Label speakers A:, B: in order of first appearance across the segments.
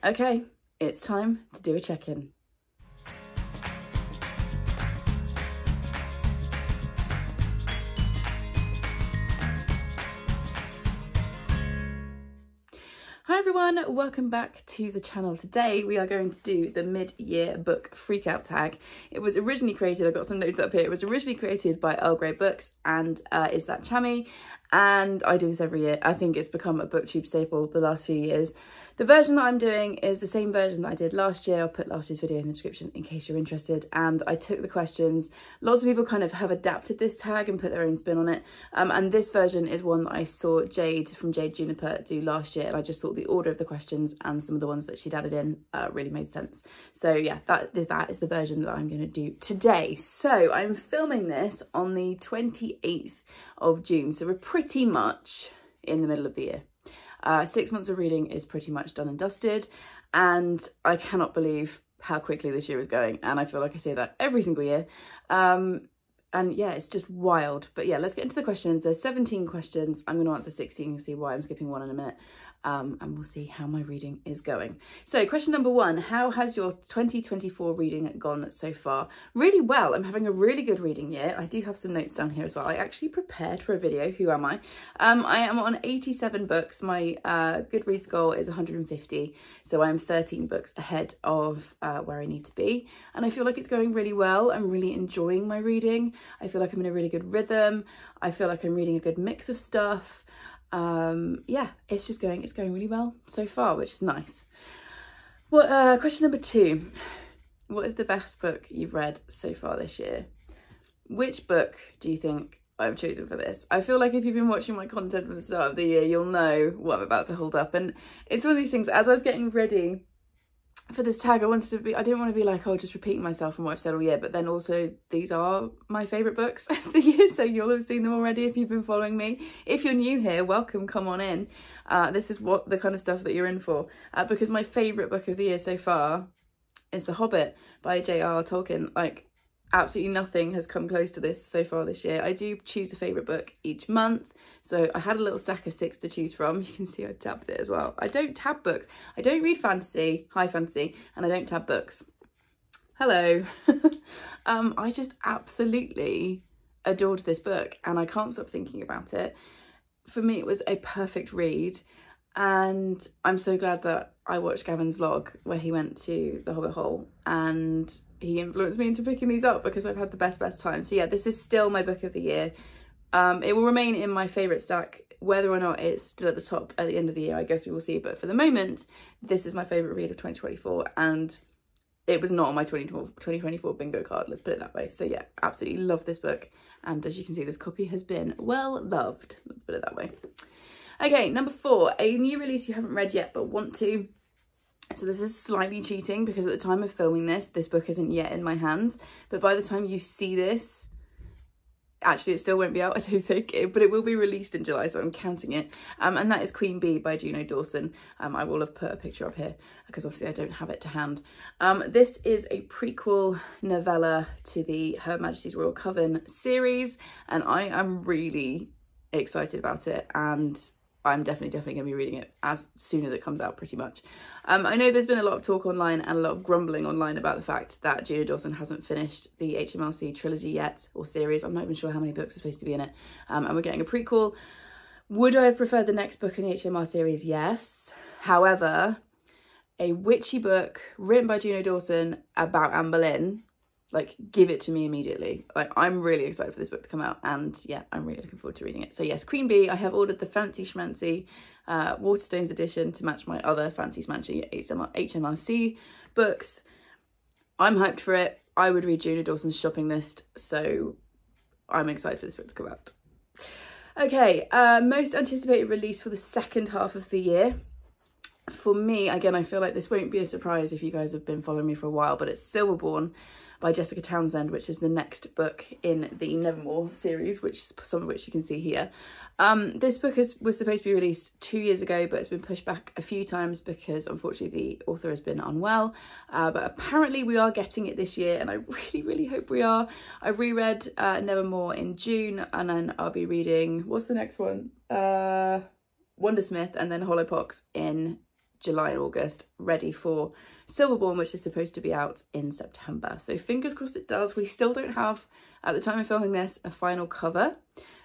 A: Okay, it's time to do a check-in. Hi everyone, welcome back to the channel. Today we are going to do the mid-year book Freakout tag. It was originally created, I've got some notes up here, it was originally created by Earl Grey Books and Is That Chammy, and I do this every year. I think it's become a Booktube staple the last few years. The version that I'm doing is the same version that I did last year. I'll put last year's video in the description in case you're interested. And I took the questions. Lots of people kind of have adapted this tag and put their own spin on it. And this version is one that I saw Jade from Jade Juniper do last year. And I just thought the order of the questions and some of the ones that she'd added in really made sense. So yeah, that is the version that I'm going to do today. So I'm filming this on the 28th of June. So we're pretty much in the middle of the year. 6 months of reading is pretty much done and dusted, and I cannot believe how quickly this year is going, and I feel like I say that every single year. And yeah, it's just wild. But yeah, let's get into the questions. There's 17 questions. I'm going to answer 16. You'll see why I'm skipping one in a minute. And we'll see how my reading is going. So question number 1, how has your 2024 reading gone so far? Really well. I'm having a really good reading year. I do have some notes down here as well. I actually prepared for a video. Who am I? I am on 87 books. My Goodreads goal is 150. So I'm 13 books ahead of where I need to be. And I feel like it's going really well. I'm really enjoying my reading. I feel like I'm in a really good rhythm. I feel like I'm reading a good mix of stuff. Yeah, it's going really well so far, which is nice. What question number 2, what is the best book you've read so far this year? Which book do you think I've chosen for this? I feel like if you've been watching my content from the start of the year, you'll know what I'm about to hold up. And it's one of these things, as I was getting ready for this tag, I didn't want to be like, oh, just repeating myself from what I've said all year, but then also these are my favourite books of the year, so you'll have seen them already if you've been following me. If you're new here, welcome, come on in. This is what the kind of stuff that you're in for, because my favourite book of the year so far is The Hobbit by J.R.R. Tolkien. Like, absolutely nothing has come close to this so far this year. I do choose a favourite book each month, so I had a little stack of 6 to choose from. You can see I tabbed it as well. I don't tab books. I don't read fantasy, high fantasy, and I don't tab books. Hello. I just absolutely adored this book and I can't stop thinking about it. For me, it was a perfect read, and I'm so glad that I watched Gavin's vlog where he went to the Hobbit Hole and he influenced me into picking these up because I've had the best time. So yeah, this is still my book of the year. It will remain in my favourite stack. Whether or not it's still at the top at the end of the year, I guess we will see. But for the moment, this is my favourite read of 2024, and it was not on my 2024 bingo card, let's put it that way. So yeah, absolutely love this book. And as you can see, this copy has been well loved, let's put it that way. Okay, number 4, a new release you haven't read yet but want to. So this is slightly cheating because at the time of filming this book isn't yet in my hands. But by the time you see this, actually it still won't be out, I don't think, but it will be released in July, so I'm counting it. And that is Queen Bee by Juno Dawson. I will have put a picture up here because obviously I don't have it to hand. This is a prequel novella to the Her Majesty's Royal Coven series, and I am really excited about it, and I'm definitely going to be reading it as soon as it comes out, pretty much. I know there's been a lot of talk online and a lot of grumbling online about the fact that Juno Dawson hasn't finished the HMRC trilogy yet, or series. I'm not even sure how many books are supposed to be in it. And we're getting a prequel. Would I have preferred the next book in the HMR series? Yes. However, a witchy book written by Juno Dawson about Anne Boleyn, like, give it to me immediately. Like, I'm really excited for this book to come out, and yeah, I'm really looking forward to reading it. So yes, Queen Bee. I have ordered the Fancy Schmancy Waterstones edition to match my other Fancy Schmancy HMRC books. I'm hyped for it. I would read Juno Dawson's shopping list, so I'm excited for this book to come out. Okay, most anticipated release for the second half of the year. For me, again, I feel like this won't be a surprise if you guys have been following me for a while, but it's Silverborn by Jessica Townsend, which is the next book in the Nevermore series, which some of which you can see here. This book was supposed to be released 2 years ago, but it's been pushed back a few times because unfortunately the author has been unwell. But apparently we are getting it this year, and I really hope we are. I reread Nevermore in June, and then I'll be reading, what's the next one? Wondersmith, and then Hollowpox in July and August, ready for Silverborn, which is supposed to be out in September. So fingers crossed it does. We still don't have, at the time of filming this, a final cover,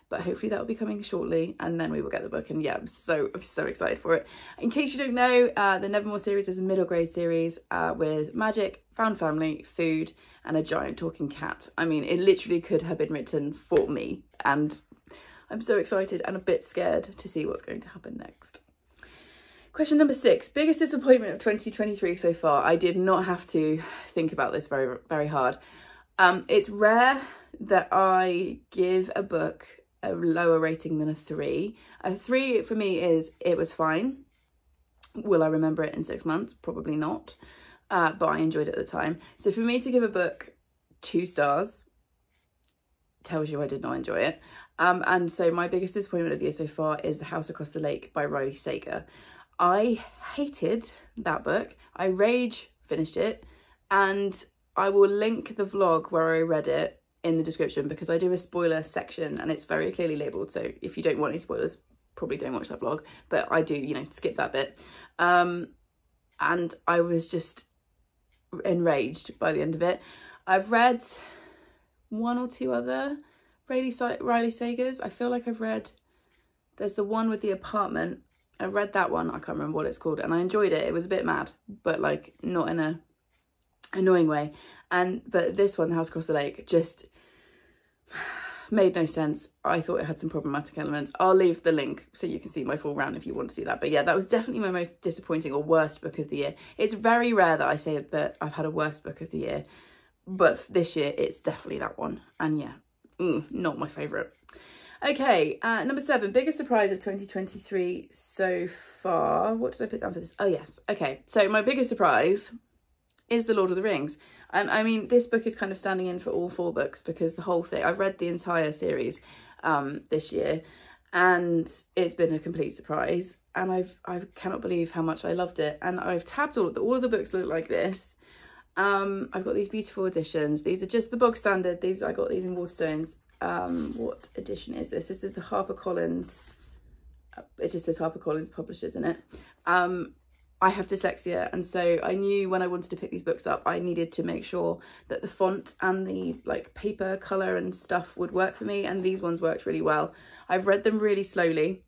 A: but hopefully that will be coming shortly, and then we will get the book. And yeah, I'm so excited for it. In case you don't know, the Nevermore series is a middle grade series with magic, found family, food, and a giant talking cat. I mean, it literally could have been written for me, and I'm so excited and a bit scared to see what's going to happen next. Question number 6, biggest disappointment of 2023 so far. I did not have to think about this very hard. It's rare that I give a book a lower rating than a 3. A 3 for me is, it was fine. Will I remember it in 6 months? Probably not. But I enjoyed it at the time. So for me to give a book 2 stars tells you I did not enjoy it. And so my biggest disappointment of the year so far is The House Across the Lake by Riley Sager. I hated that book. I rage finished it, and I will link the vlog where I read it in the description, because I do a spoiler section and it's very clearly labelled. So if you don't want any spoilers, probably don't watch that vlog, but I do, you know, skip that bit. And I was just enraged by the end of it. I've read 1 or 2 other Riley Sagers. I feel like I've read, there's the one with the apartment. I read that one, I can't remember what it's called, and I enjoyed it. It was a bit mad, but like not in a annoying way. But this one, The House Across the Lake, just made no sense. I thought it had some problematic elements. I'll leave the link so you can see my full rant if you want to see that. But yeah, that was definitely my most disappointing or worst book of the year. It's very rare that I say that I've had a worst book of the year, but this year it's definitely that one. And yeah, not my favourite. Okay, number 7, biggest surprise of 2023 so far. What did I put down for this? Oh yes, okay. So my biggest surprise is The Lord of the Rings. I mean, this book is kind of standing in for all 4 books, because the whole thing, I've read the entire series this year, and it's been a complete surprise, and I cannot believe how much I loved it. And I've tabbed all of the books look like this. I've got these beautiful editions. These are just the bog standard. I got these in Waterstones. What edition is this? This is the HarperCollins. It just says HarperCollins Publishers in it. I have dyslexia, and so I knew when I wanted to pick these books up, I needed to make sure that the font and the like paper colour and stuff would work for me, and these ones worked really well. I've read them really slowly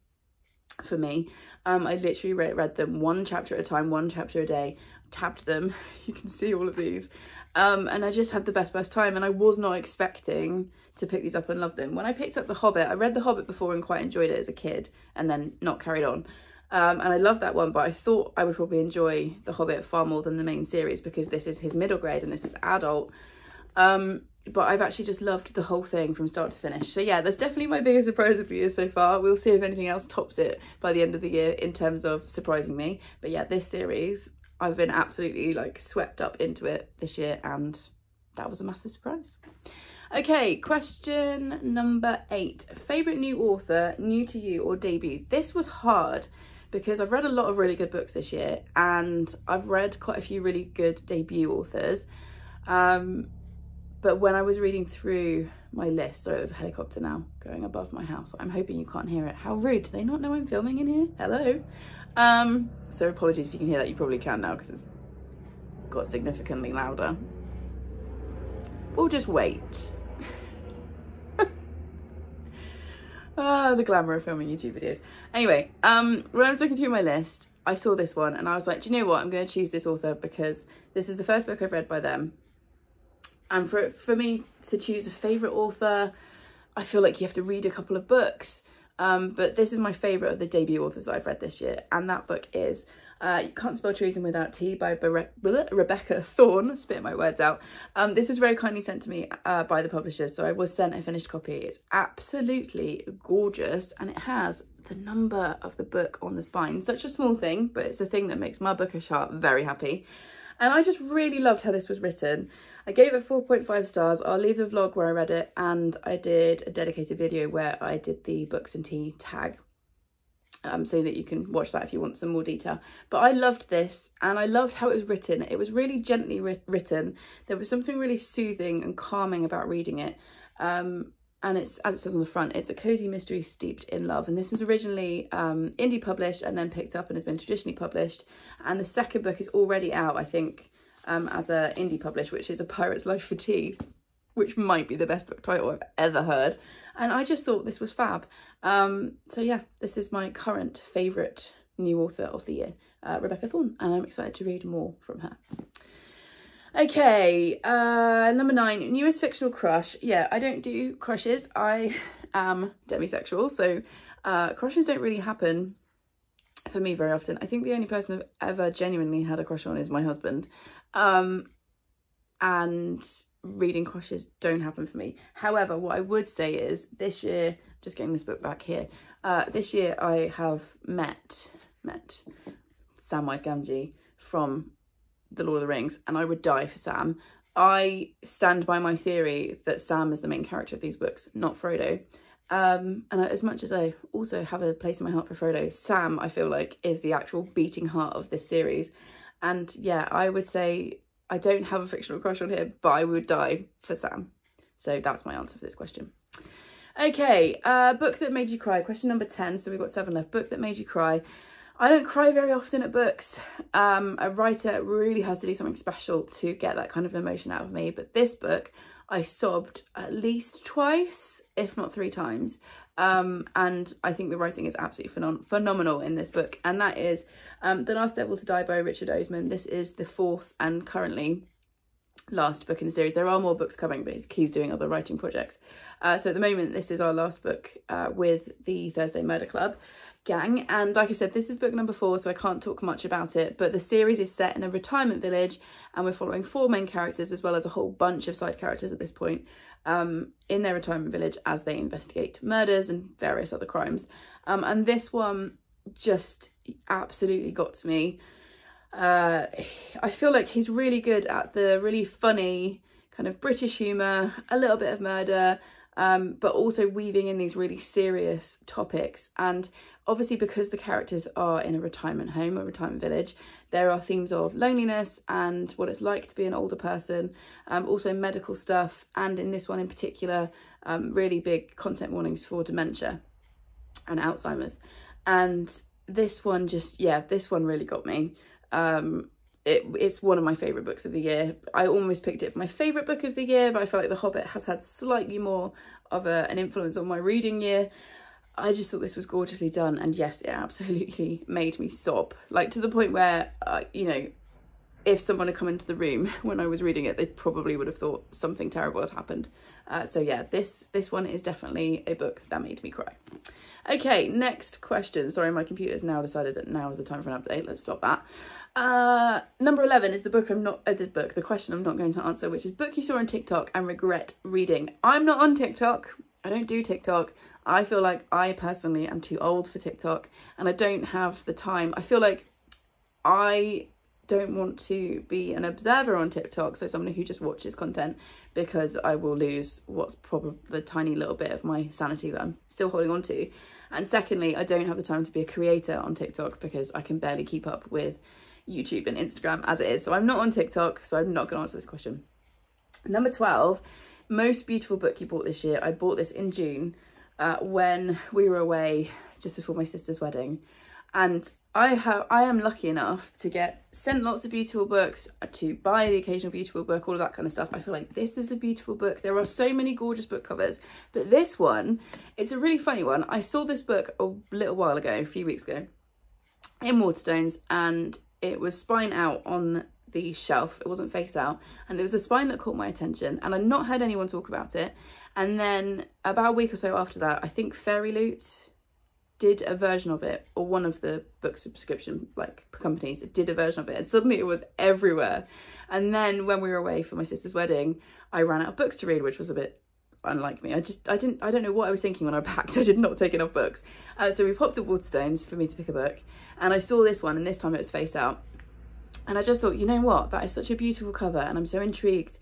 A: for me. I literally read them 1 chapter at a time, 1 chapter a day, tabbed them. You can see all of these. And I just had the best time, and I was not expecting to pick these up and love them. When I picked up The Hobbit, I read The Hobbit before and quite enjoyed it as a kid, and then not carried on. And I love that one, but I thought I would probably enjoy The Hobbit far more than the main series, because this is his middle grade and this is adult. But I've actually just loved the whole thing from start to finish. So yeah, that's definitely my biggest surprise of the year so far. We'll see if anything else tops it by the end of the year in terms of surprising me. But yeah, this series, I've been absolutely like swept up into it this year, and that was a massive surprise. Okay, question number 8. Favourite new author, new to you or debut? This was hard because I've read a lot of really good books this year, and I've read quite a few really good debut authors. But when I was reading through my list, sorry, there's a helicopter now going above my house. I'm hoping you can't hear it. How rude. Do they not know I'm filming in here? Hello. So apologies if you can hear that. You probably can now because it's got significantly louder. We'll just wait. The glamour of filming YouTube videos. Anyway, when I was looking through my list, I saw this one and I was like, do you know what? I'm going to choose this author because this is the first book I've read by them. And for me to choose a favourite author, I feel like you have to read a couple of books. But this is my favourite of the debut authors that I've read this year. And that book is You Can't Spell Treason Without Tea by Rebecca Thorne. Spit my words out. This was very kindly sent to me by the publishers. So I was sent a finished copy. It's absolutely gorgeous. And it has the number of the book on the spine. Such a small thing, but it's a thing that makes my bookish heart very happy. And I just really loved how this was written. I gave it 4.5 stars. I'll leave the vlog where I read it, and I did a dedicated video where I did the books and tea tag, so that you can watch that if you want some more detail. But I loved this, and I loved how it was written. It was really gently written. There was something really soothing and calming about reading it. and it's, as it says on the front, it's a cozy mystery steeped in love. And this was originally indie published and then picked up and has been traditionally published. And the second book is already out, I think, as a indie published, which is A Pirate's Life for Tea, which might be the best book title I've ever heard. And I just thought this was fab. So yeah, this is my current favourite new author of the year, Rebecca Thorne, and I'm excited to read more from her. Okay, number 9, newest fictional crush. Yeah, I don't do crushes. I am demisexual, so crushes don't really happen for me very often. I think the only person I've ever genuinely had a crush on is my husband. And reading crushes don't happen for me. However, what I would say is this year, just getting this book back here, this year I have met Samwise Gamgee from The Lord of the Rings, and I would die for Sam. I stand by my theory that Sam is the main character of these books, not Frodo. And as much as I also have a place in my heart for Frodo, Sam, I feel like, is the actual beating heart of this series. And yeah, I would say I don't have a fictional crush on him, but I would die for Sam. So that's my answer for this question. Okay, book that made you cry. Question number 10, so we've got 7 left. Book that made you cry. I don't cry very often at books. A writer really has to do something special to get that kind of emotion out of me. But this book, I sobbed at least twice, if not 3 times. And I think the writing is absolutely phenomenal in this book. And that is The Last Devil to Die by Richard Osman. This is the 4th and currently last book in the series. There are more books coming, but he's doing other writing projects. So at the moment, this is our last book with the Thursday Murder Club gang, and like I said, this is book number 4, so I can't talk much about it, but the series is set in a retirement village and we're following 4 main characters as well as a whole bunch of side characters at this point in their retirement village as they investigate murders and various other crimes. And this one just absolutely got to me. I feel like he's really good at the really funny kind of British humour, a little bit of murder, but also weaving in these really serious topics. And obviously, because the characters are in a retirement home, a retirement village, there are themes of loneliness and what it's like to be an older person, also medical stuff, and in this one in particular, really big content warnings for dementia and Alzheimer's. And this one just, yeah, this one really got me. It's one of my favourite books of the year. I almost picked it for my favourite book of the year, but I feel like The Hobbit has had slightly more of an influence on my reading year. I just thought this was gorgeously done, and yes, it absolutely made me sob, like to the point where, you know, if someone had come into the room when I was reading it, they probably would have thought something terrible had happened. So yeah, this one is definitely a book that made me cry. Okay, next question. Sorry, my computer's now decided that now is the time for an update. Let's stop that. Number 11 is the question I'm not going to answer, which is book you saw on TikTok and regret reading. I'm not on TikTok. I don't do TikTok. I feel like I personally am too old for TikTok and I don't have the time. I feel like I don't want to be an observer on TikTok, so someone who just watches content, because I will lose what's probably the tiny little bit of my sanity that I'm still holding on to. And secondly, I don't have the time to be a creator on TikTok because I can barely keep up with YouTube and Instagram as it is. So I'm not on TikTok, so I'm not going to answer this question. Number 12, most beautiful book you bought this year. I bought this in June when we were away just before my sister's wedding. And I am lucky enough to get sent lots of beautiful books, to buy the occasional beautiful book, all of that kind of stuff. I feel like this is a beautiful book. There are so many gorgeous book covers, but this one, it's a really funny one. I saw this book a little while ago, a few weeks ago, in Waterstones, and it was spine out on the shelf. It wasn't face out, and it was the spine that caught my attention, and I'd not heard anyone talk about it. And then about a week or so after that, I think Fairy Loot did a version of it, or one of the book subscription like companies did a version of it, and suddenly it was everywhere. And then when we were away for my sister's wedding, I ran out of books to read, which was a bit unlike me. I don't know what I was thinking when I packed. I did not take enough books. So we popped at Waterstones for me to pick a book, and I saw this one, and this time it was face out. And I just thought, you know what, that is such a beautiful cover, and I'm so intrigued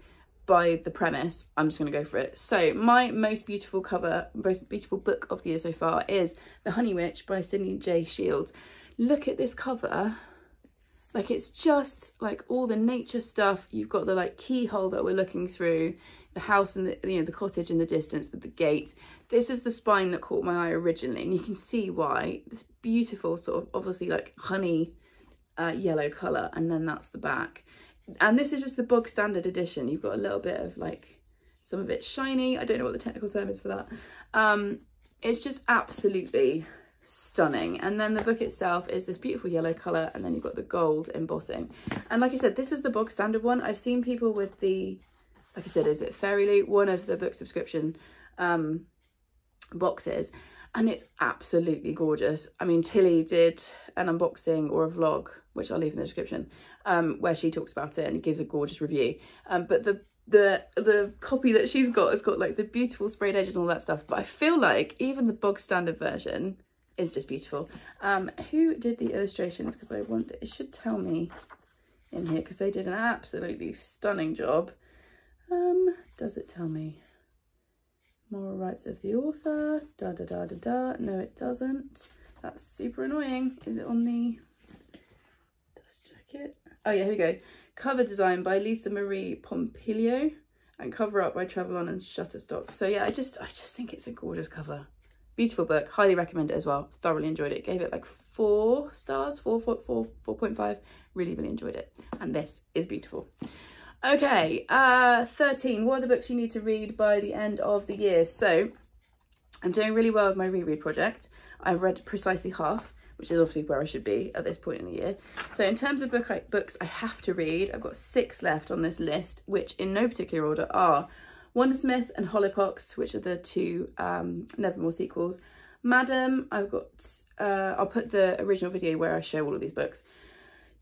A: by the premise, I'm just going to go for it. So my most beautiful book of the year so far is The Honey Witch by Sydney J. Shields. Look at this cover Like, it's just like all the nature stuff. You've got the like keyhole that we're looking through, the house and the, you know, the cottage in the distance, the gate. This is the spine that caught my eye originally, and you can see why. This beautiful sort of obviously like honey yellow colour, and then that's the back. And this is just the bog standard edition. You've got a little bit of like, some of it's shiny. I don't know what the technical term is for that. It's just absolutely stunning. And then the book itself is this beautiful yellow colour, and then you've got the gold embossing. And like I said, this is the bog standard one. I've seen people with the, like I said, is it Fairy Loot, one of the book subscription boxes, and it's absolutely gorgeous. I mean, Tilly did an unboxing or a vlog, which I'll leave in the description, where she talks about it and gives a gorgeous review. But the copy that she's got has got like the beautiful sprayed edges and all that stuff. But I feel like even the bog standard version is just beautiful. Who did the illustrations? Because I wonder, it should tell me in here, because they did an absolutely stunning job. Does it tell me? Moral rights of the author, da da da da da. No, it doesn't. That's super annoying. Is it on the, let's check it. Oh yeah, here we go. Cover design by Lisa Marie Pompilio and cover art by Travelon and Shutterstock. So yeah, I just think it's a gorgeous cover. Beautiful book, highly recommend it as well. Thoroughly enjoyed it. Gave it like 4 stars, 4.5. Really enjoyed it. And this is beautiful. Okay, 13. What are the books you need to read by the end of the year? So I'm doing really well with my reread project. I've read precisely half, which is obviously where I should be at this point in the year. So in terms of books I have to read, I've got 6 left on this list, which in no particular order are Wondersmith and Holocaust, which are the 2 Nevermore sequels. Madam, I've got, I'll put the original video where I show all of these books.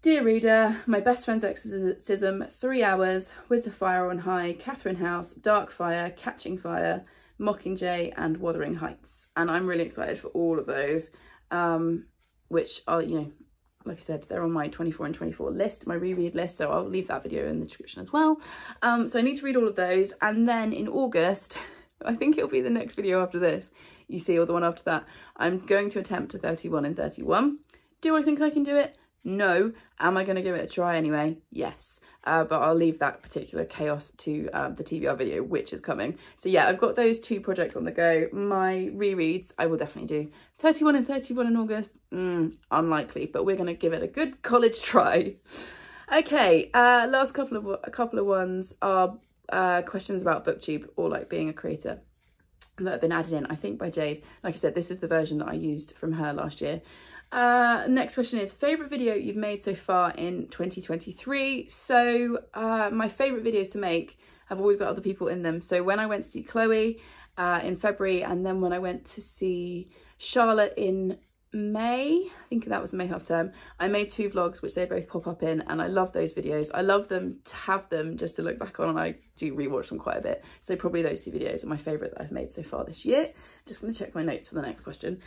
A: Dear Reader, My Best Friend's Exorcism, 3 Hours, With the Fire on High, Catherine House, Dark Fire, Catching Fire, Mockingjay and Wuthering Heights. And I'm really excited for all of those, which are, you know, like I said, they're on my 24 and 24 list, my reread list, so I'll leave that video in the description as well. So I need to read all of those, and then in August, I think it'll be the next video after this, you see, or the one after that, I'm going to attempt to 31 and 31. Do I think I can do it? No. Am I going to give it a try anyway? Yes. But I'll leave that particular chaos to the TBR video, which is coming. So yeah, I've got those 2 projects on the go. My rereads, I will definitely do. 31 and 31 in August? Unlikely, but we're going to give it a good college try. Okay, last couple of ones are questions about Booktube or like being a creator that have been added in, I think, by Jade. Like I said, this is the version that I used from her last year. Next question is favourite video you've made so far in 2023. So my favourite videos to make have always got other people in them. So when I went to see Chloe in February, and then when I went to see Charlotte in May, I think that was the May half term, I made 2 vlogs which they both pop up in, and I love those videos. I love them to have them just to look back on, and I do rewatch them quite a bit. So probably those 2 videos are my favourite that I've made so far this year. Just going to check my notes for the next question.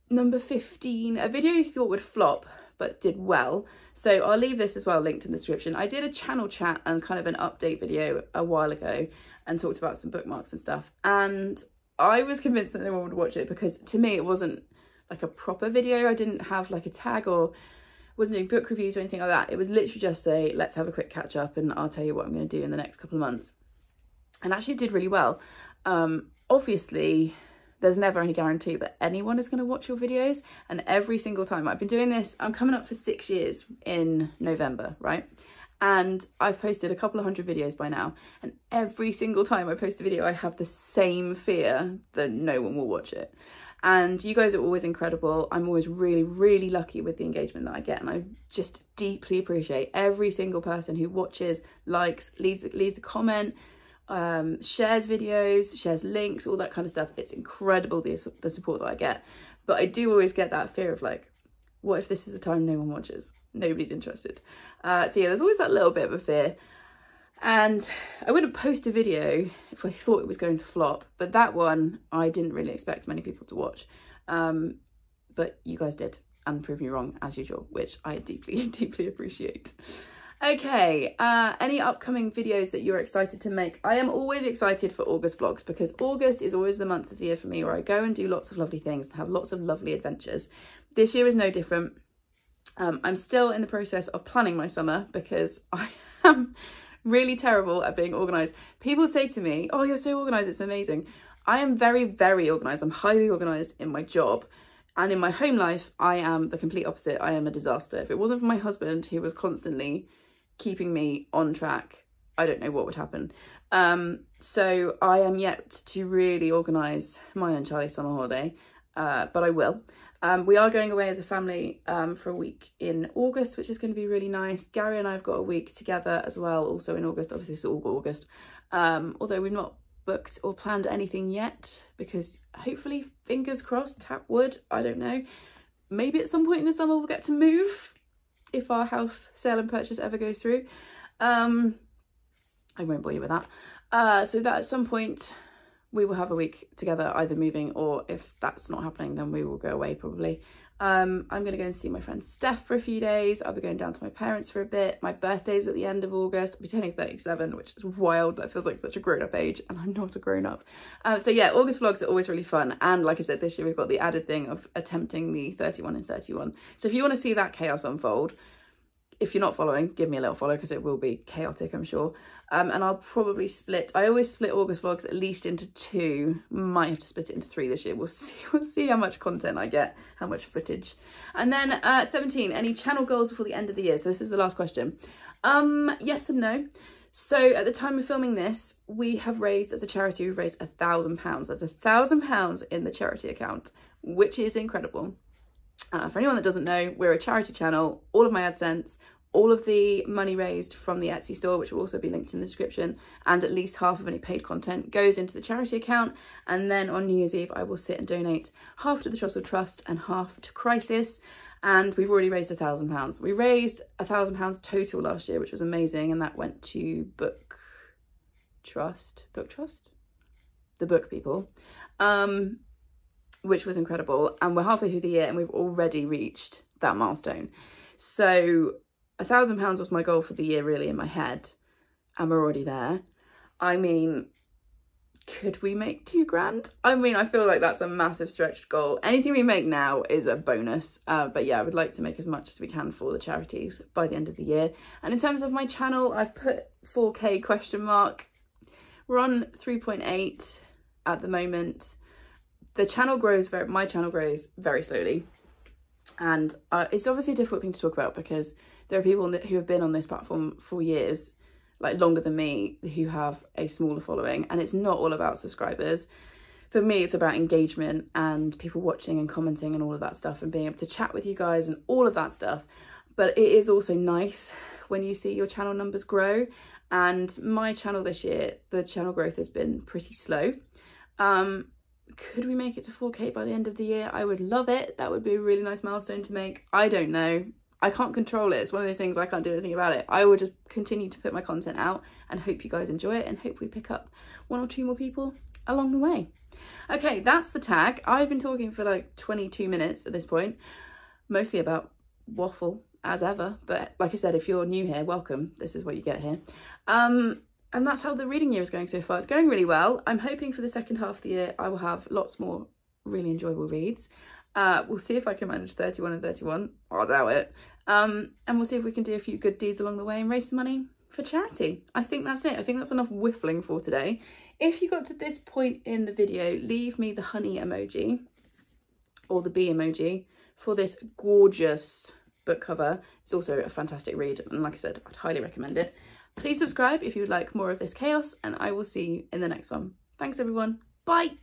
A: Number 15, a video you thought would flop but did well. So I'll leave this as well linked in the description. I did a channel chat and kind of an update video a while ago and talked about some bookmarks and stuff, and I was convinced that no one would watch it because to me it wasn't like a proper video. I didn't have like a tag or wasn't doing book reviews or anything like that. It was literally just say, let's have a quick catch up and I'll tell you what I'm going to do in the next couple of months. And actually did really well. Obviously, there's never any guarantee that anyone is going to watch your videos, and every single time I've been doing this, I'm coming up for 6 years in November, right? And I've posted a couple of 100 videos by now, and every single time I post a video I have the same fear that no one will watch it. And you guys are always incredible. I'm always really lucky with the engagement that I get, and I just deeply appreciate every single person who watches, likes, leaves a comment, shares videos, shares links, all that kind of stuff. It's incredible the support that I get, but I do always get that fear of like, what if this is the time no one watches, nobody's interested? So yeah, there's always that little bit of a fear, and I wouldn't post a video if I thought it was going to flop, but that one I didn't really expect many people to watch, but you guys did and proved me wrong as usual, which I deeply appreciate. Okay, any upcoming videos that you're excited to make? I am always excited for August vlogs because August is always the month of the year for me where I go and do lots of lovely things and have lots of lovely adventures. This year is no different. I'm still in the process of planning my summer because I am really terrible at being organised. People say to me, oh, you're so organised, it's amazing. I am very, very organised. I'm highly organised in my job. And in my home life, I am the complete opposite. I am a disaster. If it wasn't for my husband, who was constantly keeping me on track, I don't know what would happen. So I am yet to really organise mine and Charlie's summer holiday, but I will. We are going away as a family for a week in August, which is going to be really nice. Gary and I have got a week together as well, also in August. Obviously, it's all August. Although we've not booked or planned anything yet, because hopefully, fingers crossed, tap wood, I don't know. Maybe at some point in the summer we'll get to move if our house sale and purchase ever goes through. I won't bore you with that. So that at some point we will have a week together, either moving, or if that's not happening, then we will go away probably. I'm going to go and see my friend Steph for a few days. I'll be going down to my parents for a bit. My birthday's at the end of August. I'll be turning 37, which is wild. That feels like such a grown-up age, and I'm not a grown-up. So yeah, August vlogs are always really fun. And like I said, this year we've got the added thing of attempting the 31 and 31. So if you want to see that chaos unfold, if you're not following, give me a little follow, because it will be chaotic, I'm sure. And I'll probably split, I always split August vlogs at least into 2, might have to split it into 3 this year. We'll see how much content I get, how much footage. And then 17, any channel goals before the end of the year? So this is the last question. Yes and no. So at the time of filming this, we have raised, as a charity, we've raised £1,000. That's £1,000 in the charity account, which is incredible. For anyone that doesn't know, we're a charity channel. All of my AdSense, all of the money raised from the Etsy store, which will also be linked in the description, and at least half of any paid content goes into the charity account. And then on New Year's Eve, I will sit and donate half to the Trussell Trust and half to Crisis. And we've already raised £1,000. We raised £1,000 total last year, which was amazing. And that went to Book Trust, the book people, which was incredible. And we're halfway through the year and we've already reached that milestone. So £1,000 was my goal for the year, really, in my head, and we're already there. I mean, could we make £2,000? I mean, I feel like that's a massive stretched goal. Anything we make now is a bonus. But yeah, I would like to make as much as we can for the charities by the end of the year. And in terms of my channel, I've put 4K question mark. We're on 3.8 at the moment. The channel grows, my channel grows very slowly. And it's obviously a difficult thing to talk about, because there are people who have been on this platform for years, like longer than me, who have a smaller following, and it's not all about subscribers. For me, it's about engagement and people watching and commenting and all of that stuff, and being able to chat with you guys and all of that stuff. But it is also nice when you see your channel numbers grow. And my channel this year, the channel growth has been pretty slow. Could we make it to 4K by the end of the year? I would love it. That would be a really nice milestone to make. I don't know. I can't control it. It's one of those things, I can't do anything about it. I will just continue to put my content out and hope you guys enjoy it, and hope we pick up 1 or 2 more people along the way. Okay, that's the tag. I've been talking for like 22 minutes at this point, mostly about waffle as ever. But like I said, if you're new here, welcome. This is what you get here. And that's how the reading year is going so far. It's going really well. I'm hoping for the second half of the year I will have lots more really enjoyable reads. We'll see if I can manage 31 and 31. I doubt it. And we'll see if we can do a few good deeds along the way and raise some money for charity. I think that's it. I think that's enough whiffling for today. If you got to this point in the video, leave me the honey emoji or the bee emoji for this gorgeous book cover. It's also a fantastic read, and like I said, I'd highly recommend it. Please subscribe if you would like more of this chaos, and I will see you in the next one. Thanks everyone. Bye.